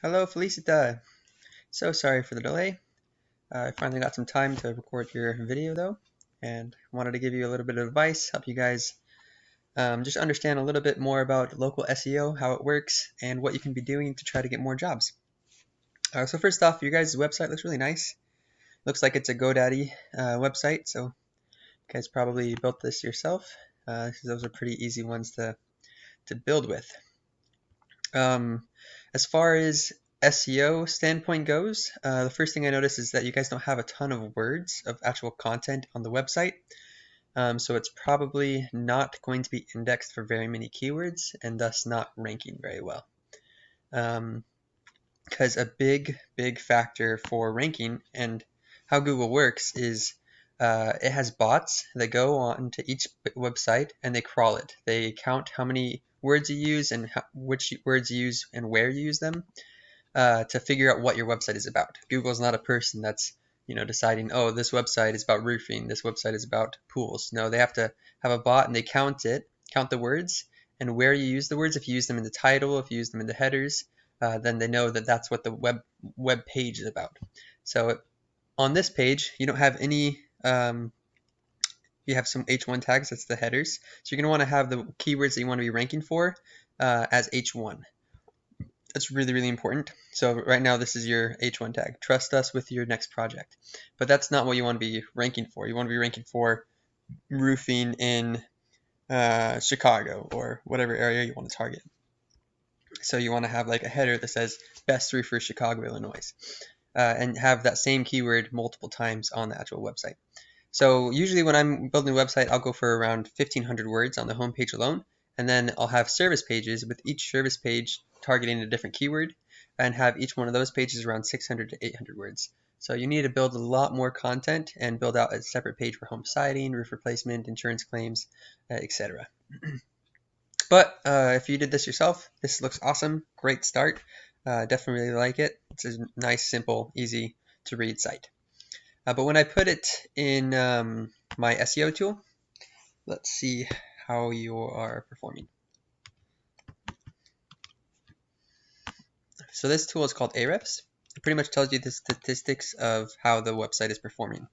Hello, Felicita. So sorry for the delay. I finally got some time to record your video though, and wanted to give you a little bit of advice, help you guys just understand a little bit more about local SEO, how it works, and what you can be doing to try to get more jobs. So first off, your guys' website looks really nice. Looks like it's a GoDaddy website, so you guys probably built this yourself. Those are pretty easy ones to build with. As far as SEO standpoint goes, the first thing I noticed is that you guys don't have a ton of words of actual content on the website. So it's probably not going to be indexed for very many keywords and thus not ranking very well. Because a big factor for ranking and how Google works is it has bots that go on to each website and they crawl it. They count how many words you use and which words you use and where you use them to figure out what your website is about. Google's not a person that's deciding, oh, this website is about roofing, this website is about pools. No, they have to have a bot and they count the words and where you use the words. If you use them in the title, if you use them in the headers, then they know that that's what the web page is about. So on this page, you don't have any you have some H1 tags, that's the headers. So you're going to want to have the keywords that you want to be ranking for as H1. That's really important. So right now this is your H1 tag. Trust us with your next project. But that's not what you want to be ranking for. You want to be ranking for roofing in Chicago or whatever area you want to target. So you want to have like a header that says best roofer Chicago, Illinois, and have that same keyword multiple times on the actual website. So usually when I'm building a website, I'll go for around 1,500 words on the home page alone, and then I'll have service pages with each service page targeting a different keyword, and have each one of those pages around 600 to 800 words. So you need to build a lot more content and build out a separate page for home siding, roof replacement, insurance claims, etc. But if you did this yourself, this looks awesome. Great start. Definitely really like it. It's a nice, simple, easy to read site. But when I put it in my SEO tool, let's see how you are performing. So this tool is called Ahrefs. It pretty much tells you the statistics of how the website is performing,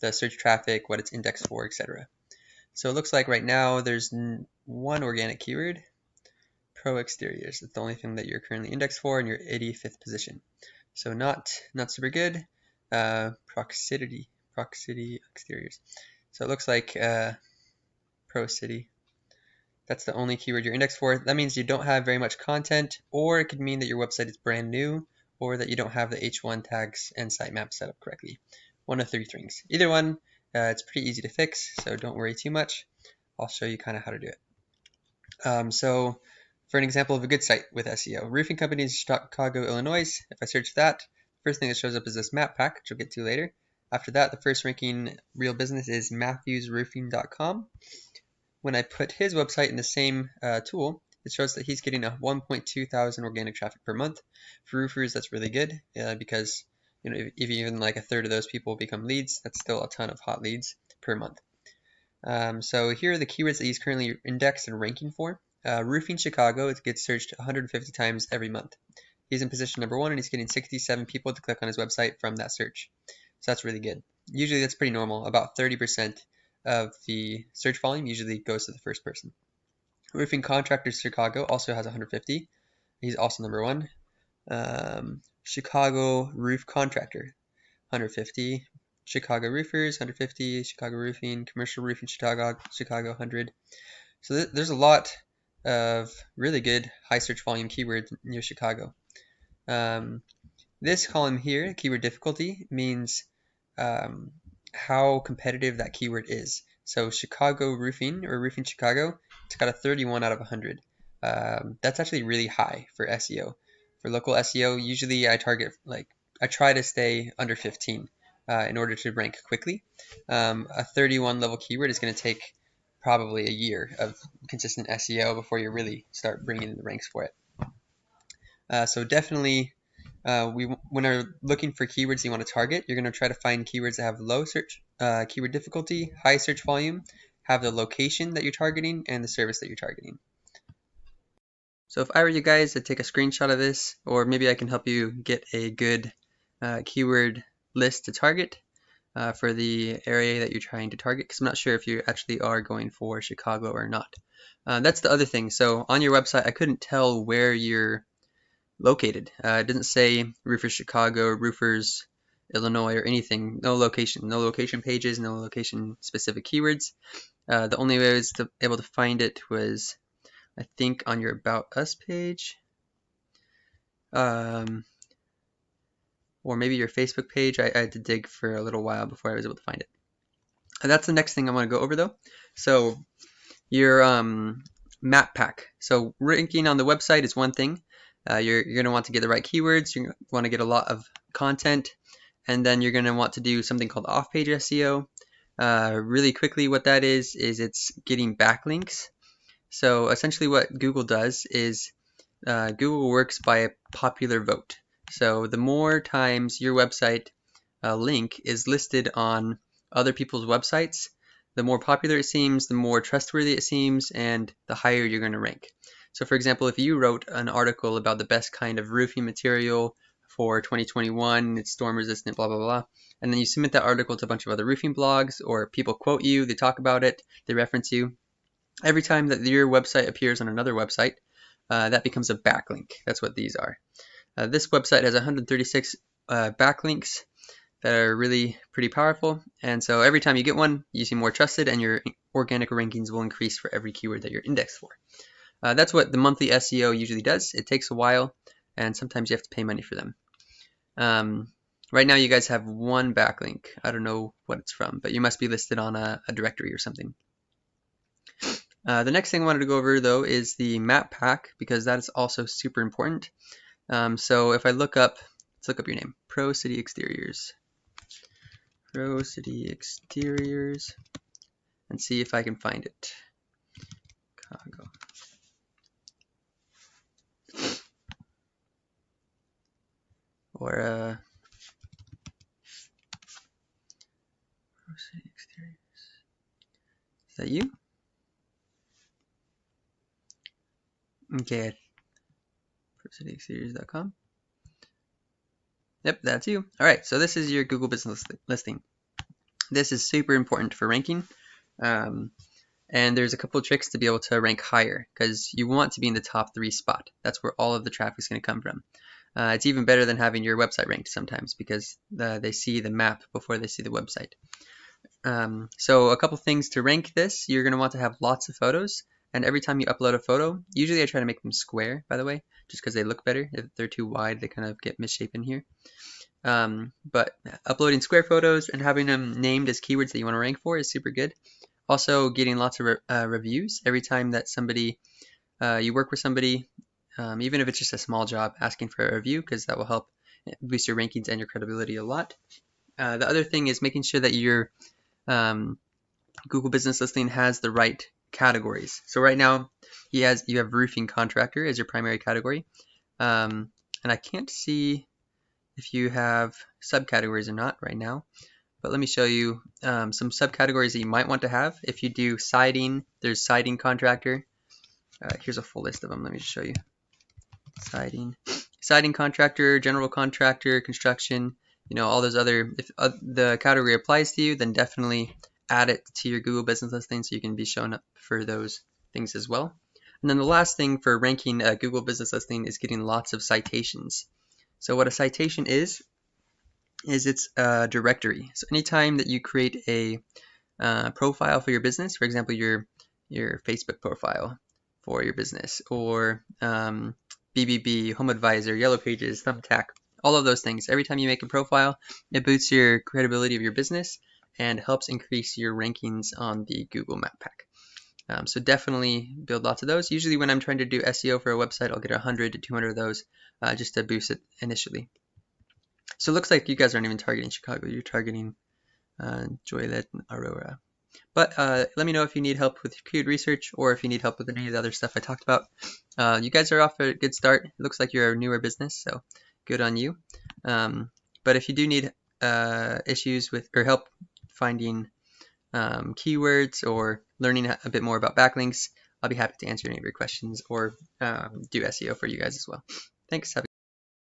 the search traffic, what it's indexed for, etc. So it looks like right now there's one organic keyword, Pro Exteriors. That's the only thing that you're currently indexed for, and you're 85th position. So not super good. Proximity Exteriors. So it looks like Pro City. That's the only keyword you're indexed for. That means you don't have very much content, or it could mean that your website is brand new, or that you don't have the H1 tags and sitemap set up correctly. One of three things. Either one, it's pretty easy to fix, so don't worry too much. I'll show you kind of how to do it. So for an example of a good site with SEO, roofing companies, Chicago, Illinois. If I search that, the first thing that shows up is this map pack, which we'll get to later. After that, the first ranking real business is matthewsroofing.com. When I put his website in the same tool, it shows that he's getting a 1.2 thousand organic traffic per month. For roofers, that's really good because if even like a third of those people become leads, that's still a ton of hot leads per month. So here are the keywords that he's currently indexed and ranking for. Roofing Chicago, it gets searched 150 times every month. He's in position number 1 and he's getting 67 people to click on his website from that search. So that's really good. Usually that's pretty normal. About 30% of the search volume usually goes to the first person. Roofing Contractors Chicago also has 150. He's also number 1. Chicago Roof Contractor, 150. Chicago Roofers, 150. Chicago Roofing, Commercial Roofing Chicago, 100. So there's a lot of really good high search volume keywords near Chicago. This column here, keyword difficulty, means how competitive that keyword is. So Chicago Roofing or Roofing Chicago, it's got a 31 out of 100. That's actually really high for SEO. For local SEO, usually I try to stay under 15 in order to rank quickly. A 31 level keyword is going to take probably a year of consistent SEO before you really start bringing in the ranks for it. So definitely when you're looking for keywords you want to target, you're going to try to find keywords that have low search keyword difficulty, high search volume, have the location that you're targeting, and the service that you're targeting. So if I were you guys, I'd take a screenshot of this, or maybe I can help you get a good keyword list to target for the area that you're trying to target, because I'm not sure if you actually are going for Chicago or not. That's the other thing. So on your website, I couldn't tell where you're located. It doesn't say Roofers Chicago, Roofers Illinois, or anything. No location pages, no location specific keywords. The only way I was able to find it was, I think, on your About Us page, or maybe your Facebook page. I had to dig for a little while before I was able to find it. That's the next thing I want to go over though. So your map pack. So ranking on the website is one thing. You're going to want to get the right keywords. You want to get a lot of content, and then you're going to want to do something called off-page SEO. Really quickly, what that is it's getting backlinks. So essentially what Google does is Google works by a popular vote. So the more times your website link is listed on other people's websites, the more popular it seems, the more trustworthy it seems, and the higher you're going to rank. So for example, if you wrote an article about the best kind of roofing material for 2021, it's storm resistant, blah, blah, blah, and then you submit that article to a bunch of other roofing blogs, or people quote you, they talk about it, they reference you. Every time that your website appears on another website, that becomes a backlink. That's what these are. This website has 136 backlinks that are really pretty powerful, and so every time you get one, you seem more trusted, and your organic rankings will increase for every keyword that you're indexed for. That's what the monthly SEO usually does. It takes a while, and sometimes you have to pay money for them. Right now you guys have one backlink. I don't know what it's from, but you must be listed on a directory or something. The next thing I wanted to go over though is the map pack, because that is also super important. So if I let's look up your name, Pro City Exteriors. Pro City Exteriors, and see if I can find it. Chicago. Or Pro City Exteriors. Is that you? Okay. ProCityExteriors.com. Yep, that's you. All right, so this is your Google business listing. This is super important for ranking. And there's a couple of tricks to be able to rank higher, because you want to be in the top 3 spot. That's where all of the traffic is going to come from. It's even better than having your website ranked sometimes, because they see the map before they see the website. So a couple things to rank this. You're going to want to have lots of photos, and every time you upload a photo, usually I try to make them square, by the way, just because they look better. If they're too wide, they kind of get misshapen here. But uploading square photos and having them named as keywords that you want to rank for is super good. Also, getting lots of reviews every time that you work with somebody, even if it's just a small job, asking for a review, because that will help boost your rankings and your credibility a lot. The other thing is making sure that your Google business listing has the right categories. So right now you have roofing contractor as your primary category, and I can't see if you have subcategories or not right now. But let me show you some subcategories that you might want to have. If you do siding, there's siding contractor. Here's a full list of them. Let me just show you. Siding contractor, general contractor, construction, all those other. If the category applies to you, then definitely add it to your Google business listing so you can be shown up for those things as well. And then the last thing for ranking a Google business listing is getting lots of citations. So what a citation is it's a directory. So anytime that you create a profile for your business, for example, your Facebook profile for your business, or BBB, Home Advisor, Yellow Pages, Thumbtack, all of those things. Every time you make a profile, it boosts your credibility of your business and helps increase your rankings on the Google Map Pack. So definitely build lots of those. Usually when I'm trying to do SEO for a website, I'll get 100 to 200 of those just to boost it initially. So it looks like you guys aren't even targeting Chicago. You're targeting Joliet and Aurora. But let me know if you need help with keyword research, or if you need help with any of the other stuff I talked about. You guys are off to a good start. It looks like you're a newer business, so good on you. But if you do need issues with or help finding keywords or learning a bit more about backlinks, I'll be happy to answer any of your questions or do SEO for you guys as well. Thanks. Have a